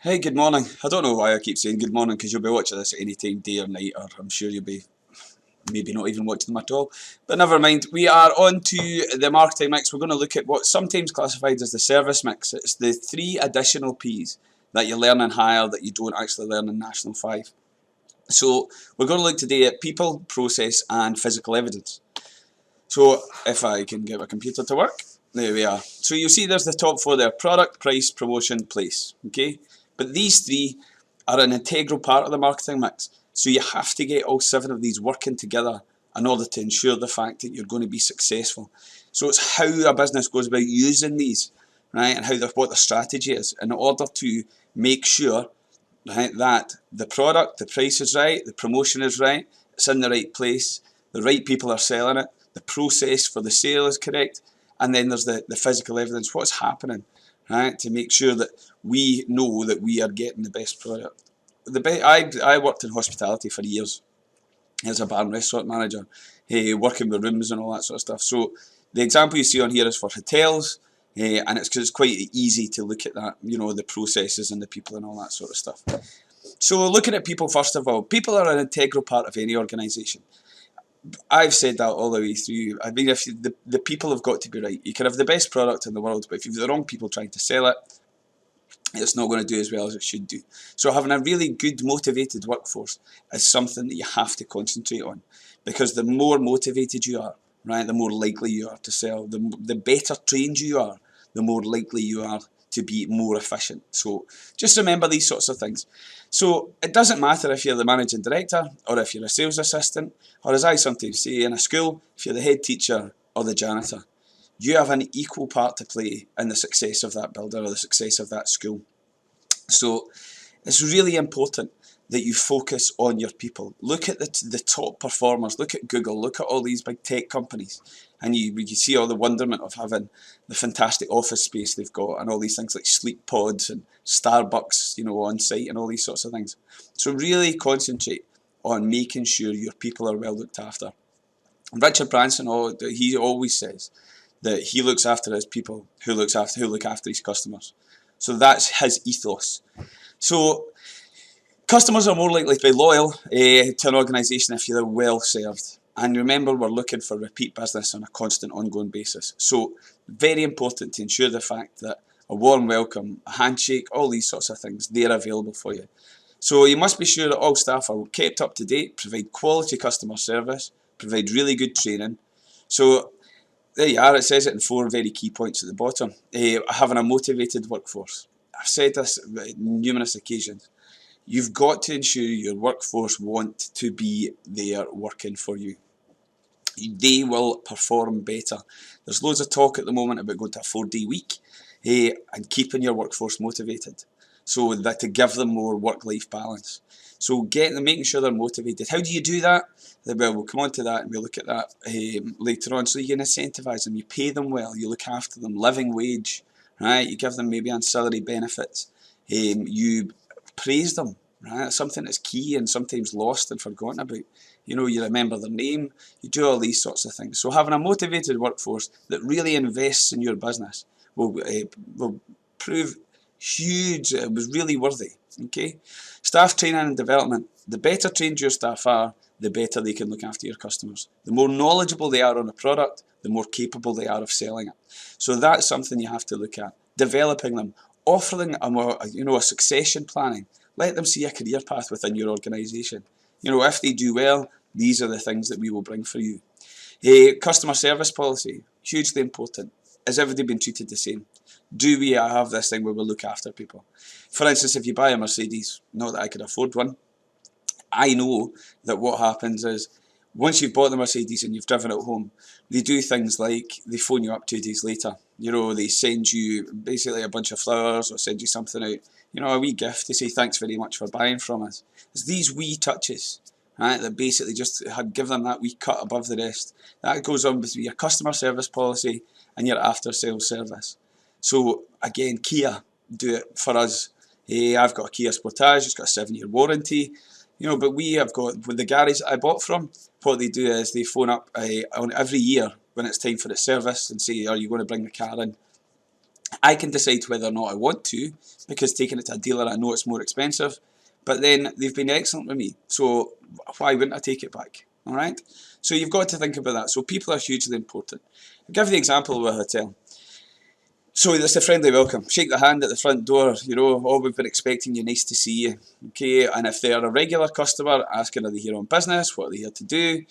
Hey, good morning. I don't know why I keep saying good morning because you'll be watching this at any time, day or night, or I'm sure you'll be maybe not even watching them at all. But never mind, we are on to the marketing mix. We're going to look at what's sometimes classified as the service mix. It's the three additional P's that you learn in Hire that you don't actually learn in National 5. So we're going to look today at people, process and physical evidence. So if I can get my computer to work, there we are. So you'll see there's the top four there: product, price, promotion, place. Okay, but these three are an integral part of the marketing mix. So you have to get all seven of these working together in order to ensure the fact that you're going to be successful. So it's how a business goes about using these, right, and what the strategy is in order to make sure, right, that the product, the price is right, the promotion is right, it's in the right place, the right people are selling it, the process for the sale is correct, and then there's the physical evidence, what's happening, right, to make sure that we know that we are getting the best product. I worked in hospitality for years as a bar and restaurant manager, working with rooms and all that sort of stuff. So the example you see on here is for hotels, and it's because it's quite easy to look at that, you know, the processes and the people and all that sort of stuff. So looking at people, first of all, people are an integral part of any organisation. I've said that all the way through. I mean, if the people have got to be right. You can have the best product in the world, but if you've the wrong people trying to sell it, it's not going to do as well as it should do. So having a really good motivated workforce is something that you have to concentrate on, because the more motivated you are, right, the more likely you are to sell. The better trained you are, the more likely you are to be more efficient. So just remember these sorts of things. So it doesn't matter if you're the managing director or if you're a sales assistant, or as I sometimes say in a school, if you're the head teacher or the janitor. You have an equal part to play in the success of that building or the success of that school. So it's really important that you focus on your people. Look at the top performers. Look at Google. Look at all these big tech companies, and you see all the wonderment of having the fantastic office space they've got, and all these things like sleep pods and Starbucks, you know, on site, and all these sorts of things. So really concentrate on making sure your people are well looked after. Richard Branson, he always says that he looks after his people who look after his customers. So that's his ethos. So customers are more likely to be loyal to an organisation if you're well served. And remember, we're looking for repeat business on a constant, ongoing basis. So very important to ensure the fact that a warm welcome, a handshake, all these sorts of things, they're available for you. So you must be sure that all staff are kept up to date, provide quality customer service, provide really good training. So there you are, it says it in 4 very key points at the bottom. Having a motivated workforce. I've said this on numerous occasions. You've got to ensure your workforce want to be there working for you. They will perform better. There's loads of talk at the moment about going to a 4-day week and keeping your workforce motivated, so that to give them more work-life balance. So making sure they're motivated. How do you do that? Well, we'll come on to that and we'll look at that later on. So you can incentivise them, you pay them well, you look after them, living wage, right? You give them maybe ancillary benefits, you praise them, right? That's something that's key and sometimes lost and forgotten about. You know, you remember their name, you do all these sorts of things. So having a motivated workforce that really invests in your business will prove huge. It was really worthy. Okay, staff training and development. The better trained your staff are, the better they can look after your customers. The more knowledgeable they are on a product, the more capable they are of selling it. So that's something you have to look at. Developing them, offering a succession planning. Let them see a career path within your organisation. You know, if they do well, these are the things that we will bring for you. Customer service policy, hugely important. Is everybody being treated the same? Do we have this thing where we look after people? For instance, if you buy a Mercedes, not that I could afford one, I know that what happens is, once you've bought the Mercedes and you've driven it home, they do things like they phone you up 2 days later. You know, they send you basically a bunch of flowers or send you something out, you know, a wee gift to say thanks very much for buying from us. It's these wee touches, right, that basically just give them that wee cut above the rest. That goes on with your customer service policy and your after sales service. So again, Kia do it for us. I've got a Kia Sportage, it's got a 7-year warranty. You know, but we have got, with the garage I bought from, what they do is they phone up on every year when it's time for the service and say, are you going to bring the car in? I can decide whether or not I want to, because taking it to a dealer, I know it's more expensive. But then they've been excellent with me, so why wouldn't I take it back? All right. So you've got to think about that. So people are hugely important. I'll give the example of a hotel. So it's a friendly welcome. Shake the hand at the front door. Oh, we've been expecting you. Nice to see you. Okay. And if they're a regular customer, asking are they here on business? What are they here to do?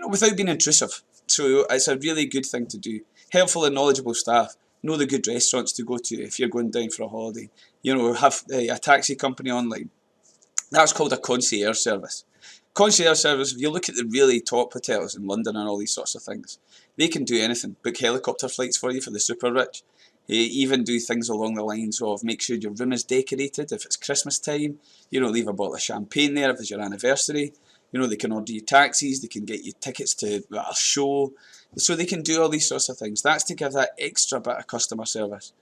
Without being intrusive. So it's a really good thing to do. Helpful and knowledgeable staff. Know the good restaurants to go to if you're going down for a holiday. Have a taxi company online. That's called a concierge service. Concierge service, if you look at the really top hotels in London and all these sorts of things, they can do anything. Book helicopter flights for you for the super rich. Even do things along the lines of make sure your room is decorated if it's Christmas time. Leave a bottle of champagne there if it's your anniversary. They can order you taxis, they can get you tickets to a show. So they can do all these sorts of things. That's to give that extra bit of customer service.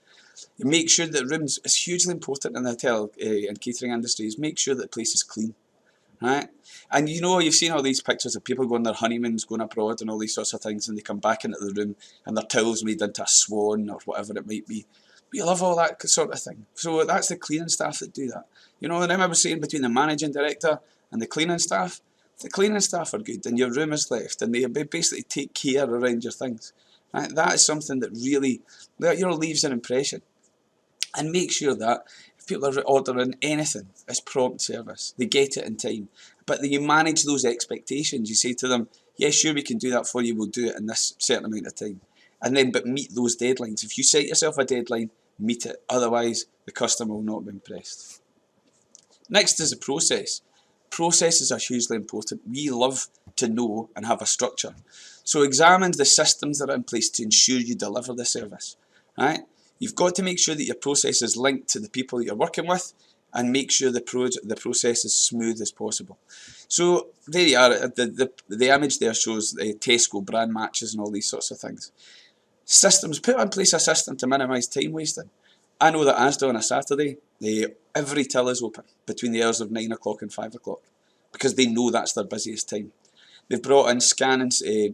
Make sure that rooms is hugely important in the hotel and catering industries. Make sure that the place is clean. Right? And you've seen all these pictures of people going on their honeymoons, going abroad and all these sorts of things, and they come back into the room and their towel's made into a swan or whatever it might be. We love all that sort of thing. So that's the cleaning staff that do that. And I was saying between the managing director and the cleaning staff, the cleaning staff are good and your room is left and they basically take care around your things. Right? That is something that really leaves an impression. And make sure that if people are ordering anything, it's prompt service. They get it in time. But you manage those expectations. You say to them, yeah, sure, we can do that for you. We'll do it in this certain amount of time. But meet those deadlines. If you set yourself a deadline, meet it. Otherwise, the customer will not be impressed. Next is the process. Processes are hugely important. We love to know and have a structure. So examine the systems that are in place to ensure you deliver the service. Right? You've got to make sure that your process is linked to the people that you're working with and make sure the process is smooth as possible. So there you are. The image there shows the Tesco brand matches and all these sorts of things. Systems. Put in place a system to minimise time wasting. I know that Asda on a Saturday, every till is open between the hours of 9 o'clock and 5 o'clock because they know that's their busiest time. They've brought in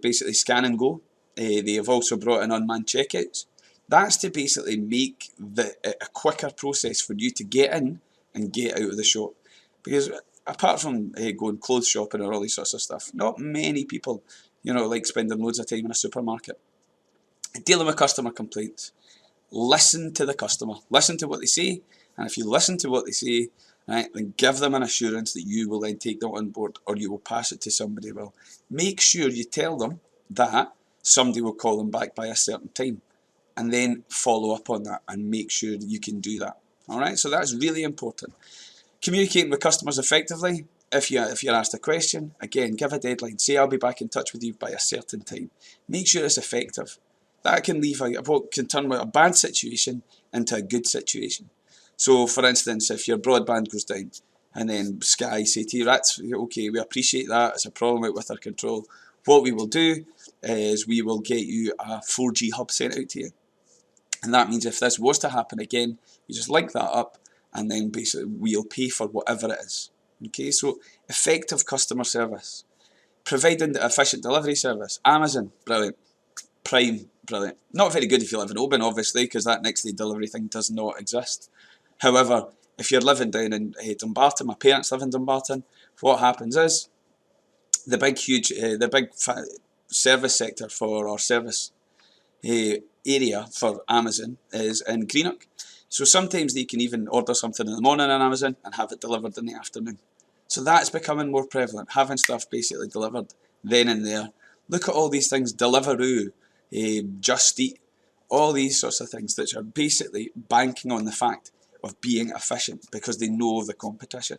basically scan and go. They have also brought in unmanned checkouts. That's to basically make a quicker process for you to get in and get out of the shop. Because apart from going clothes shopping or all these sorts of stuff, not many people, like spending loads of time in a supermarket. Dealing with customer complaints. Listen to the customer. Listen to what they say. And if you listen to what they say, right, then give them an assurance that you will then take them on board or you will pass it to somebody who will. Make sure you tell them that somebody will call them back by a certain time. And then follow up on that and make sure that you can do that. Alright, so that's really important. Communicating with customers effectively. If you're asked a question, again, give a deadline. Say I'll be back in touch with you by a certain time. Make sure it's effective. That can can turn a bad situation into a good situation. So for instance, if your broadband goes down and then Sky say to you, that's okay, we appreciate that, it's a problem out with our control. What we will do is we will get you a 4G hub sent out to you. And that means if this was to happen again, you just link that up and then basically we'll pay for whatever it is. Okay, so effective customer service. Providing the efficient delivery service. Amazon, brilliant. Prime, brilliant. Not very good if you live in Oban, obviously, because that next day delivery thing does not exist. However, if you're living down in Dumbarton, my parents live in Dumbarton, what happens is the big service sector for our service area for Amazon is in Greenock. So sometimes they can even order something in the morning on Amazon and have it delivered in the afternoon. So that's becoming more prevalent, having stuff basically delivered then and there. Look at all these things, Deliveroo, Just Eat, all these sorts of things that are basically banking on the fact of being efficient because they know of the competition.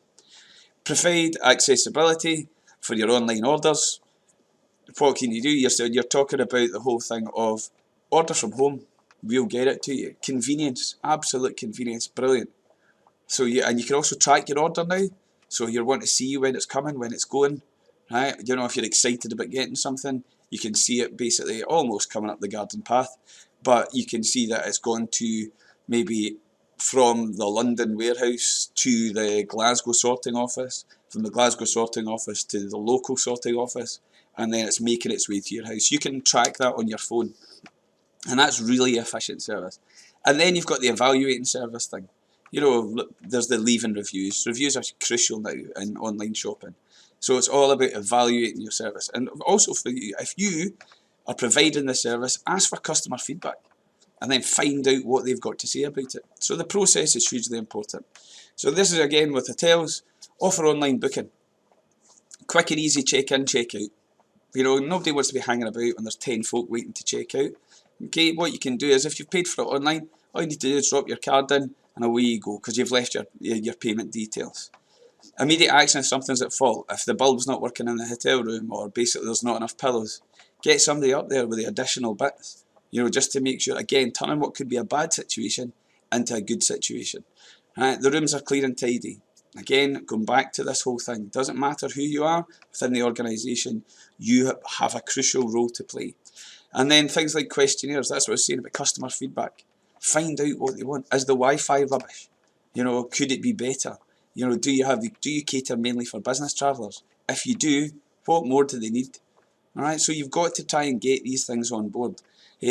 Provide accessibility for your online orders. What can you do? You're talking about the whole thing of order from home, we'll get it to you. Convenience, absolute convenience, brilliant. So and you can also track your order now, so you want to see when it's coming, when it's going, right? If you're excited about getting something, you can see it basically almost coming up the garden path, but you can see that it's gone to maybe from the London warehouse to the Glasgow sorting office, from the Glasgow sorting office to the local sorting office, and then it's making its way to your house. You can track that on your phone, and that's really efficient service. And then you've got the evaluating service thing. You know, look, there's the leaving reviews. Reviews are crucial now in online shopping. So it's all about evaluating your service. And also, for you, if you are providing the service, ask for customer feedback and then find out what they've got to say about it. So the process is hugely important. So this is again with hotels, offer online booking. Quick and easy check-in, check-out. You know, nobody wants to be hanging about when there's 10 folk waiting to check out. Okay, what you can do is if you've paid for it online, all you need to do is drop your card in and away you go because you've left your payment details. Immediate action if something's at fault. If the bulb's not working in the hotel room or basically there's not enough pillows, get somebody up there with the additional bits. You know, just to make sure, again, turning what could be a bad situation into a good situation. Right, the rooms are clear and tidy. Again, going back to this whole thing, doesn't matter who you are within the organisation, you have a crucial role to play. And then things like questionnaires, that's what I was saying about customer feedback. Find out what they want. Is the Wi-Fi rubbish? You know, could it be better? You know, do you cater mainly for business travellers? If you do, what more do they need? Alright, so you've got to try and get these things on board.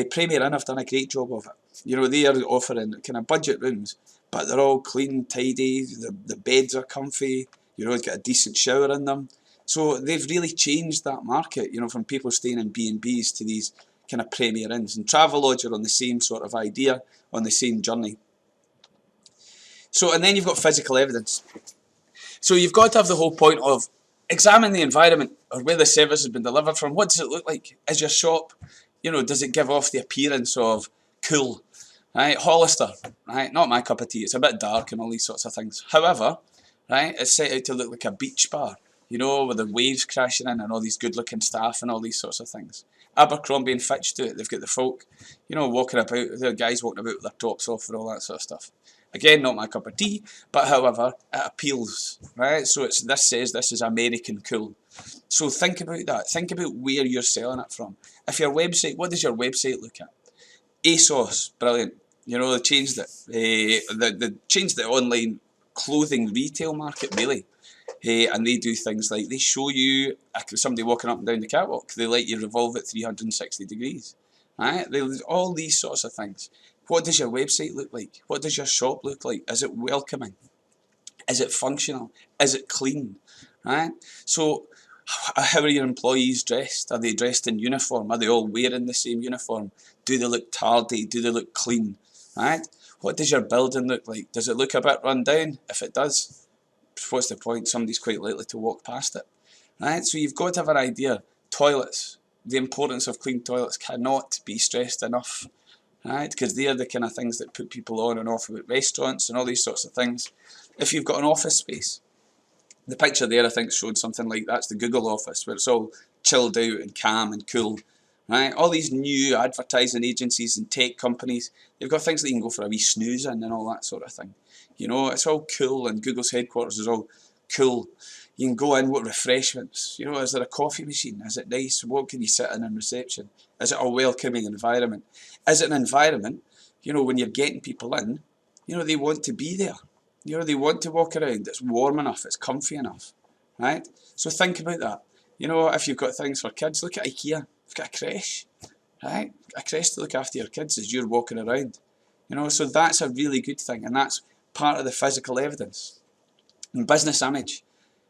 Premier Inn have done a great job of it. You know, they are offering kind of budget rooms, but they're all clean, tidy, the beds are comfy, you know, it's got a decent shower in them. So they've really changed that market, you know, from people staying in B&Bs to these kind of Premier Inns. And Travelodge are on the same sort of idea, on the same journey. So, and then you've got physical evidence. So you've got to have the whole point of examine the environment or where the service has been delivered from. What does it look like? Is your shop, you know, does it give off the appearance of cool? Right, Hollister, right, not my cup of tea. It's a bit dark and all these sorts of things. However, right, it's set out to look like a beach bar, you know, with the waves crashing in and all these good-looking staff and all these sorts of things. Abercrombie and Fitch do it. They've got the folk, you know, walking about, the guys walking about with their tops off and all that sort of stuff. Again, not my cup of tea, but however, it appeals, right? So this says this is American cool. So think about that. Think about where you're selling it from. If your website, what does your website look at? ASOS, brilliant. You know, they changed it. They changed the online clothing retail market, really. And they do things like, they show you somebody walking up and down the catwalk. They let you revolve it 360 degrees. Right? All these sorts of things. What does your website look like? What does your shop look like? Is it welcoming? Is it functional? Is it clean? Right? So, how are your employees dressed? Are they dressed in uniform? Are they all wearing the same uniform? Do they look tardy? Do they look clean? Right? What does your building look like? Does it look a bit run down? If it does, what's the point? Somebody's quite likely to walk past it. Right? So you've got to have an idea. Toilets. The importance of clean toilets cannot be stressed enough. Right? Because they are the kind of things that put people on and off about restaurants and all these sorts of things. If you've got an office space, the picture there I think showed something like that's the Google office where it's all chilled out and calm and cool. Right? All these new advertising agencies and tech companies, they've got things that you can go for a wee snooze in and all that sort of thing. You know, it's all cool and Google's headquarters is all cool. You can go in, what refreshments? You know, is there a coffee machine? Is it nice? What can you sit in reception? Is it a welcoming environment? Is it an environment, you know, when you're getting people in, you know, they want to be there. You know, they want to walk around. It's warm enough. It's comfy enough. Right? So think about that. You know, if you've got things for kids, look at IKEA. You've got a creche. Right? A creche to look after your kids as you're walking around. You know, so that's a really good thing. And that's part of the physical evidence. And business image.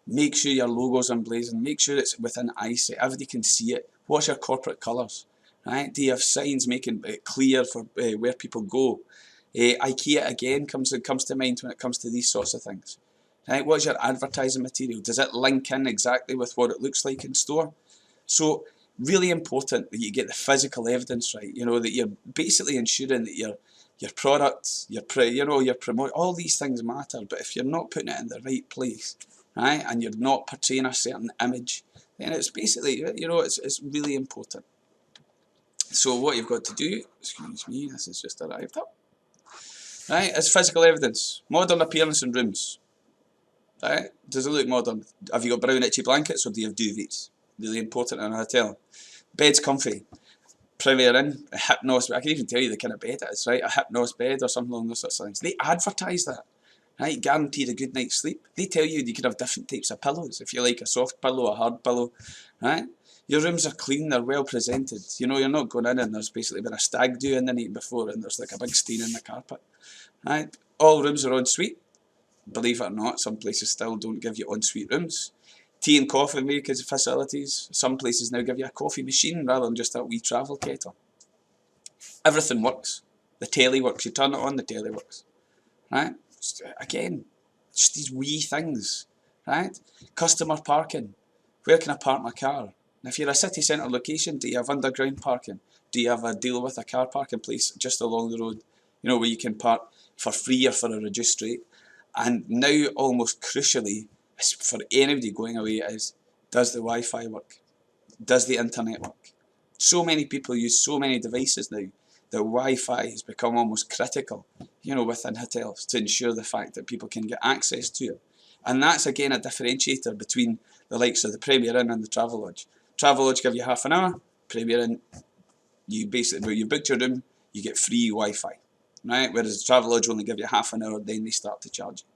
Make sure your logo's emblazoned. Make sure it's within eyesight. Everybody can see it. What's your corporate colours? Right? Do you have signs making it clear for where people go? IKEA again comes to mind when it comes to these sorts of things. Right? What's your advertising material? Does it link in exactly with what it looks like in store? So really important that you get the physical evidence right. You know, that you're basically ensuring that your product, your promote, all these things matter. But if you're not putting it in the right place, right, and you're not portraying a certain image, then it's basically, you know, it's really important. So what you've got to do, excuse me, this has just arrived up. Right, is physical evidence. Modern appearance in rooms. Right, does it look modern? Have you got brown itchy blankets or do you have duvets? Really important in a hotel. Bed's comfy. Premier Inn, a Hypnos, I can even tell you the kind of bed it is, right? A Hypnos bed or something along those sorts of things. They advertise that. Right, guaranteed a good night's sleep. They tell you you could have different types of pillows. If you like a soft pillow, a hard pillow, right? Your rooms are clean, they're well presented. You know, you're not going in and there's basically been a stag do in the night before and there's like a big stain in the carpet. Right? All rooms are en suite. Believe it or not, some places still don't give you en-suite rooms. Tea and coffee making facilities. Some places now give you a coffee machine rather than just that wee travel kettle. Everything works. The telly works. You turn it on, the telly works. Right? Again, just these wee things. Right? Customer parking. Where can I park my car? And if you're a city centre location, do you have underground parking? Do you have a deal with a car parking place just along the road? You know, where you can park for free or for a reduced rate? And now, almost crucially, for anybody going away, is does the Wi-Fi work? Does the internet work? So many people use so many devices now that Wi-Fi has become almost critical, you know, within hotels to ensure the fact that people can get access to it. And that's again a differentiator between the likes of the Premier Inn and the Travelodge. Travelodge give you half an hour. Premier Inn, you basically, when you booked your room, you get free Wi-Fi. Right? Whereas Travelodge only give you half an hour, then they start to charge you.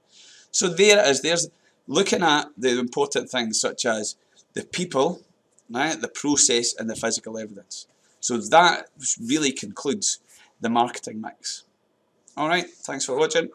So there it is. There's looking at the important things such as the people, right, the process, and the physical evidence. So that really concludes the marketing mix. All right, thanks for watching.